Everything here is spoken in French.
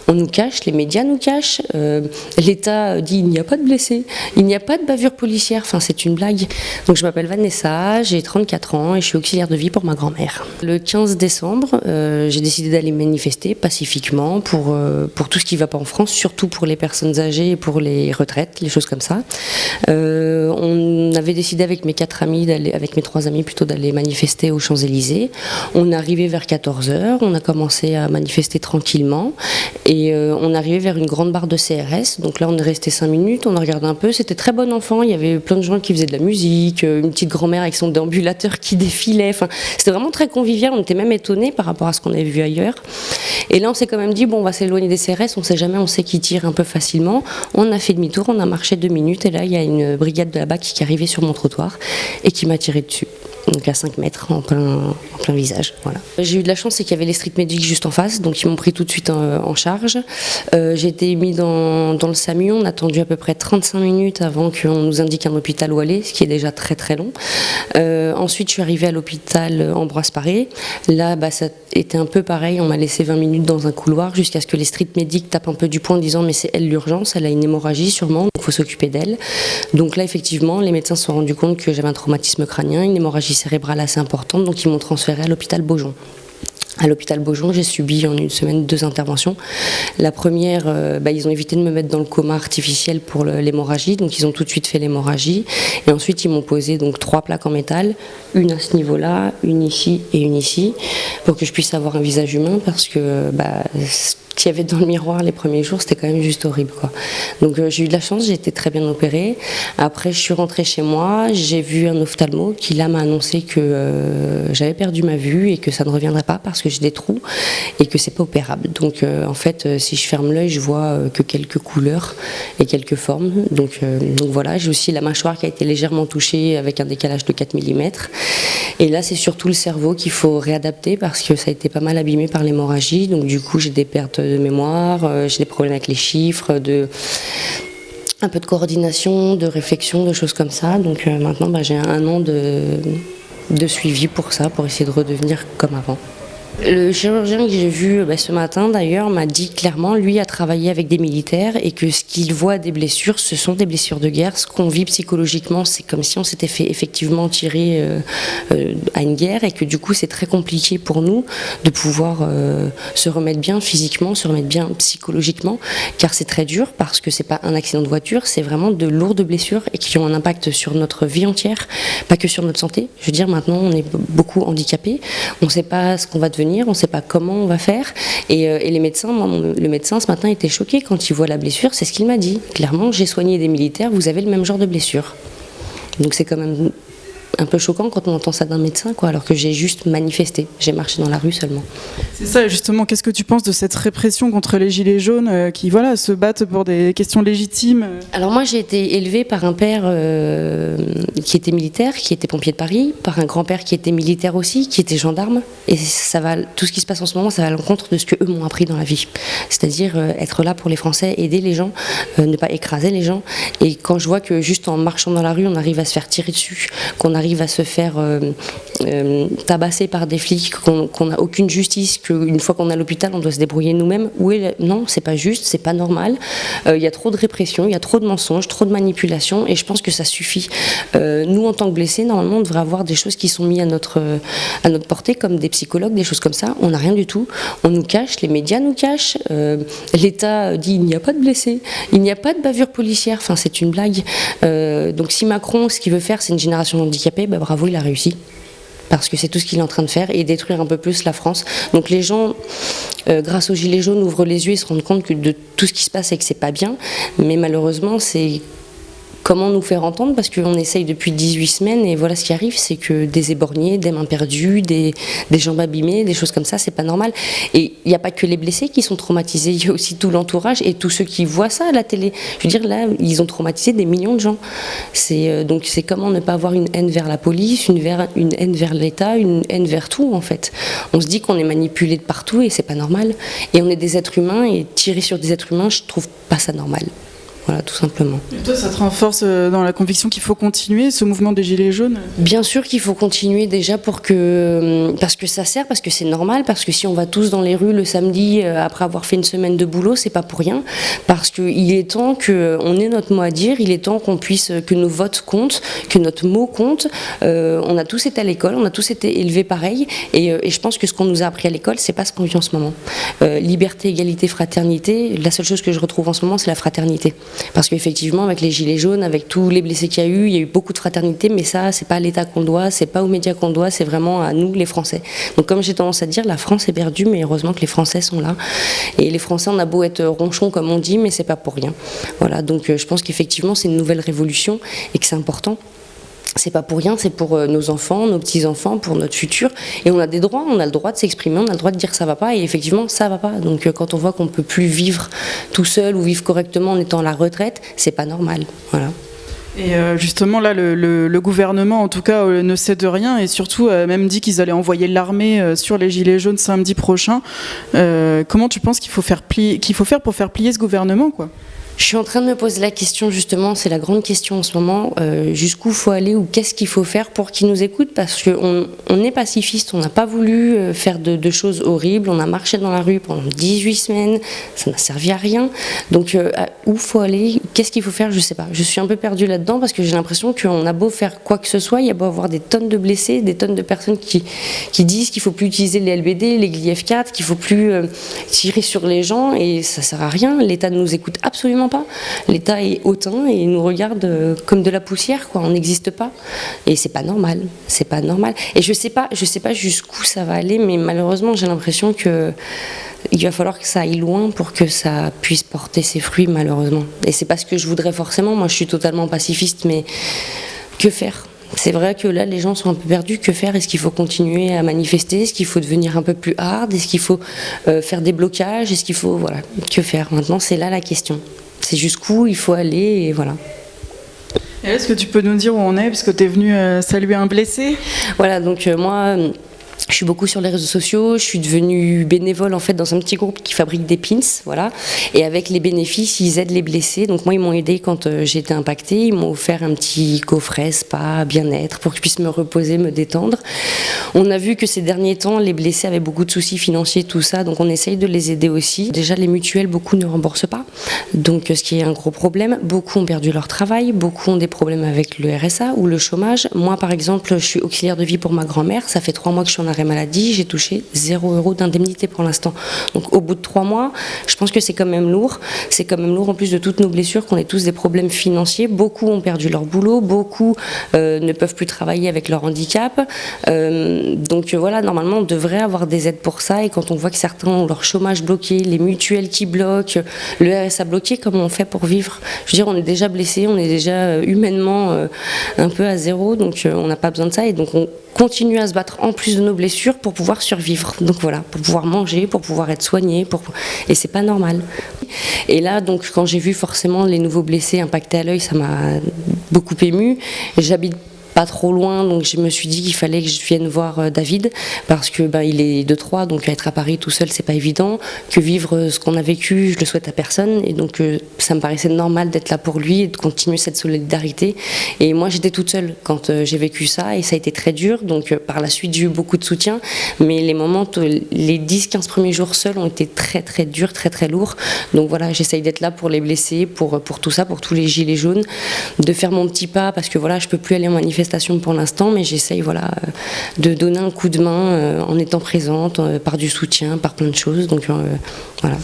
On nous cache, les médias nous cachent, l'État dit il n'y a pas de blessés, il n'y a pas de bavure policière, enfin c'est une blague. Donc je m'appelle Vanessa, j'ai 34 ans et je suis auxiliaire de vie pour ma grand-mère. Le 15 décembre, j'ai décidé d'aller manifester pacifiquement pour tout ce qui ne va pas en France, surtout pour les personnes âgées et pour les retraites, les choses comme ça. On avait décidé avec mes 3 amis plutôt d'aller manifester aux Champs-Élysées. On est arrivé vers 14h, on a commencé à manifester tranquillement. Et on est arrivé vers une grande barre de CRS, donc là on est resté 5 minutes, on a regardé un peu, c'était très bon enfant, il y avait plein de gens qui faisaient de la musique, une petite grand-mère avec son déambulateur qui défilait, enfin, c'était vraiment très convivial, on était même étonnés par rapport à ce qu'on avait vu ailleurs. Et là on s'est quand même dit, bon on va s'éloigner des CRS, on sait jamais, on sait qu'ils tirent un peu facilement, on a fait demi-tour, on a marché 2 minutes et là il y a une brigade de la BAC qui est arrivée sur mon trottoir et qui m'a tiré dessus. Donc à 5 mètres, en plein visage. Voilà. J'ai eu de la chance, c'est qu'il y avait les street medics juste en face, donc ils m'ont pris tout de suite en charge. J'ai été mis dans le SAMU, on a attendu à peu près 35 minutes avant qu'on nous indique un hôpital où aller, ce qui est déjà très très long. Ensuite, je suis arrivée à l'hôpital Ambroise Paré. Là, ça était un peu pareil, on m'a laissé 20 minutes dans un couloir jusqu'à ce que les street medics tapent un peu du poing en disant mais c'est elle l'urgence, elle a une hémorragie sûrement, donc il faut s'occuper d'elle. Donc là, effectivement, les médecins se sont rendus compte que j'avais un traumatisme crânien, une hémorragie cérébrale assez importante, donc ils m'ont transférée à l'hôpital Beaujon. À l'hôpital Beaujon, j'ai subi en une semaine 2 interventions. La première, ils ont évité de me mettre dans le coma artificiel pour l'hémorragie, donc ils ont tout de suite fait l'hémorragie. Et ensuite, ils m'ont posé donc 3 plaques en métal, une à ce niveau-là, une ici et une ici, pour que je puisse avoir un visage humain, parce que ce qu'il y avait dans le miroir les premiers jours, c'était quand même juste horrible, quoi. Donc j'ai eu de la chance, j'ai été très bien opérée. Après, je suis rentrée chez moi, j'ai vu un ophtalmo qui là m'a annoncé que j'avais perdu ma vue et que ça ne reviendrait pas parce que j'ai des trous et que c'est pas opérable. Donc en fait, si je ferme l'œil, je vois que quelques couleurs et quelques formes. Donc voilà, j'ai aussi la mâchoire qui a été légèrement touchée avec un décalage de 4 mm. Et là, c'est surtout le cerveau qu'il faut réadapter parce que ça a été pas mal abîmé par l'hémorragie. Donc du coup, j'ai des pertes de mémoire, j'ai des problèmes avec les chiffres, un peu de coordination, de réflexion, de choses comme ça. Donc maintenant, j'ai 1 an de suivi pour ça, pour essayer de redevenir comme avant. Le chirurgien que j'ai vu ce matin d'ailleurs m'a dit clairement, lui a travaillé avec des militaires et que ce qu'il voit des blessures, ce sont des blessures de guerre. Ce qu'on vit psychologiquement, c'est comme si on s'était fait effectivement tirer à une guerre et que du coup c'est très compliqué pour nous de pouvoir se remettre bien physiquement, se remettre bien psychologiquement, car c'est très dur parce que c'est pas un accident de voiture, c'est vraiment de lourdes blessures et qui ont un impact sur notre vie entière, pas que sur notre santé. Je veux dire, maintenant on est beaucoup handicapés, on ne sait pas ce qu'on va devenir, on ne sait pas comment on va faire et les médecins, le médecin ce matin était choqué quand il voit la blessure, c'est ce qu'il m'a dit. Clairement, j'ai soigné des militaires, vous avez le même genre de blessure. Donc c'est quand même un peu choquant quand on entend ça d'un médecin, quoi, alors que j'ai juste manifesté, j'ai marché dans la rue seulement. C'est ça, justement, qu'est-ce que tu penses de cette répression contre les gilets jaunes qui se battent pour des questions légitimes? Alors moi j'ai été élevée par un père qui était militaire, qui était pompier de Paris, par un grand-père qui était militaire aussi, qui était gendarme, et tout ce qui se passe en ce moment, ça va à l'encontre de ce que eux m'ont appris dans la vie, c'est-à-dire être là pour les Français, aider les gens, ne pas écraser les gens. Et quand je vois que juste en marchant dans la rue on arrive à se faire tirer dessus, qu'on arrive à se faire tabasser par des flics, qu'on n'a aucune justice, qu'une fois qu'on est à l'hôpital on doit se débrouiller nous-mêmes, non, c'est pas juste, c'est pas normal. Il y a trop de répression, il y a trop de mensonges, trop de manipulation, et je pense que ça suffit. Nous en tant que blessés, normalement on devrait avoir des choses qui sont mises à notre portée, comme des psychologues, des choses comme ça. On n'a rien du tout, on nous cache, les médias nous cachent, l'État dit il n'y a pas de blessés, il n'y a pas de bavure policière, enfin c'est une blague. Donc si Macron, ce qu'il veut faire c'est une génération handicapée, bravo, il a réussi. Parce que c'est tout ce qu'il est en train de faire et détruire un peu plus la France. Donc les gens, grâce aux Gilets jaunes, ouvrent les yeux et se rendent compte que de tout ce qui se passe et que c'est pas bien. Mais malheureusement, c'est comment nous faire entendre, parce qu'on essaye depuis 18 semaines et voilà ce qui arrive, c'est que des éborgnés, des mains perdues, des jambes abîmées, des choses comme ça, c'est pas normal. Et il n'y a pas que les blessés qui sont traumatisés, il y a aussi tout l'entourage et tous ceux qui voient ça à la télé. Je veux dire, là, ils ont traumatisé des millions de gens. Donc c'est comment ne pas avoir une haine vers la police, une haine vers l'État, une haine vers tout en fait. On se dit qu'on est manipulé de partout et c'est pas normal. Et on est des êtres humains et tirer sur des êtres humains, je trouve pas ça normal. Voilà, tout simplement. Et toi, ça te renforce dans la conviction qu'il faut continuer ce mouvement des Gilets jaunes? Bien sûr qu'il faut continuer déjà parce que ça sert, parce que c'est normal, parce que si on va tous dans les rues le samedi après avoir fait une semaine de boulot, c'est pas pour rien, parce qu'il est temps qu'on ait notre mot à dire, il est temps que nos votes comptent, que notre mot compte. On a tous été à l'école, on a tous été élevés pareil, et je pense que ce qu'on nous a appris à l'école, c'est pas ce qu'on vit en ce moment. Liberté, égalité, fraternité, la seule chose que je retrouve en ce moment, c'est la fraternité. Parce qu'effectivement, avec les Gilets jaunes, avec tous les blessés qu'il y a eu, il y a eu beaucoup de fraternité, mais ça, c'est pas à l'État qu'on le doit, c'est pas aux médias qu'on le doit, c'est vraiment à nous, les Français. Donc comme j'ai tendance à dire, la France est perdue, mais heureusement que les Français sont là. Et les Français, on a beau être ronchons, comme on dit, mais c'est pas pour rien. Voilà, donc je pense qu'effectivement, c'est une nouvelle révolution et que c'est important. C'est pas pour rien, c'est pour nos enfants, nos petits-enfants, pour notre futur. Et on a des droits, on a le droit de s'exprimer, on a le droit de dire ça va pas, et effectivement, ça va pas. Donc quand on voit qu'on peut plus vivre tout seul ou vivre correctement en étant à la retraite, c'est pas normal. Voilà. Et justement, là, le gouvernement, en tout cas, ne cède rien et surtout même dit qu'ils allaient envoyer l'armée sur les Gilets jaunes samedi prochain. Comment tu penses qu'il faut faire pour faire plier ce gouvernement, quoi? Je suis en train de me poser la question justement, c'est la grande question en ce moment, jusqu'où il faut aller ou qu'est-ce qu'il faut faire pour qu'ils nous écoutent, parce qu'on est pacifiste, on n'a pas voulu faire de choses horribles, on a marché dans la rue pendant 18 semaines, ça n'a servi à rien, donc où il faut aller, qu'est-ce qu'il faut faire, je ne sais pas. Je suis un peu perdue là-dedans parce que j'ai l'impression qu'on a beau faire quoi que ce soit, il y a beau avoir des tonnes de blessés, des tonnes de personnes qui disent qu'il ne faut plus utiliser les LBD, les GLIF4, qu'il ne faut plus tirer sur les gens, et ça ne sert à rien, l'État ne nous écoute absolument pas. L'État est hautain et nous regarde comme de la poussière, quoi. On n'existe pas et c'est pas normal. C'est pas normal. Et je sais pas jusqu'où ça va aller, mais malheureusement j'ai l'impression que il va falloir que ça aille loin pour que ça puisse porter ses fruits, malheureusement. Et c'est pas ce que je voudrais forcément. Moi, je suis totalement pacifiste, mais que faire ? C'est vrai que là, les gens sont un peu perdus. Que faire ? Est-ce qu'il faut continuer à manifester ? Est-ce qu'il faut devenir un peu plus hard ? Est-ce qu'il faut faire des blocages ? Est-ce qu'il faut... Voilà, que faire ? Maintenant, c'est là la question. C'est jusqu'où il faut aller, et voilà. Et est-ce que tu peux nous dire où on est, puisque tu es venu saluer un blessé ? Voilà, donc moi... Je suis beaucoup sur les réseaux sociaux, je suis devenue bénévole en fait dans un petit groupe qui fabrique des pins, voilà. Et avec les bénéfices, ils aident les blessés. Donc moi, ils m'ont aidé quand j'ai été impactée. Ils m'ont offert un petit coffret spa, bien-être, pour que je puisse me reposer, me détendre. On a vu que ces derniers temps, les blessés avaient beaucoup de soucis financiers, tout ça. Donc on essaye de les aider aussi. Déjà, les mutuelles, beaucoup ne remboursent pas. Donc ce qui est un gros problème. Beaucoup ont perdu leur travail, beaucoup ont des problèmes avec le RSA ou le chômage. Moi, par exemple, je suis auxiliaire de vie pour ma grand-mère. Ça fait 3 mois que je suis en arrêt maladie, j'ai touché 0 € d'indemnité pour l'instant. Donc au bout de 3 mois, je pense que c'est quand même lourd. C'est quand même lourd en plus de toutes nos blessures, qu'on ait tous des problèmes financiers. Beaucoup ont perdu leur boulot, beaucoup ne peuvent plus travailler avec leur handicap. Donc voilà, normalement on devrait avoir des aides pour ça, et quand on voit que certains ont leur chômage bloqué, les mutuelles qui bloquent, le RSA bloqué, comment on fait pour vivre ? Je veux dire, on est déjà blessé, on est déjà humainement un peu à zéro, donc on n'a pas besoin de ça, et donc on continue à se battre en plus de nos blessures pour pouvoir survivre. Donc voilà, pour pouvoir manger, pour pouvoir être soigné, et c'est pas normal. Et là, donc, quand j'ai vu forcément les nouveaux blessés impactés à l'œil, ça m'a beaucoup émue. J'habite pas trop loin, donc je me suis dit qu'il fallait que je vienne voir David, parce que il est de Troyes, donc être à Paris tout seul, c'est pas évident. Que vivre ce qu'on a vécu, je le souhaite à personne, et donc ça me paraissait normal d'être là pour lui et de continuer cette solidarité. Et moi, j'étais toute seule quand j'ai vécu ça, et ça a été très dur. Donc par la suite, j'ai eu beaucoup de soutien, mais les moments, les 10-15 premiers jours seuls ont été très très durs, très très lourds. Donc voilà, j'essaye d'être là pour les blessés, pour tout ça, pour tous les gilets jaunes, de faire mon petit pas, parce que voilà, je peux plus aller en manifestation pour l'instant, mais j'essaye de donner un coup de main en étant présente, par du soutien, par plein de choses. Donc voilà.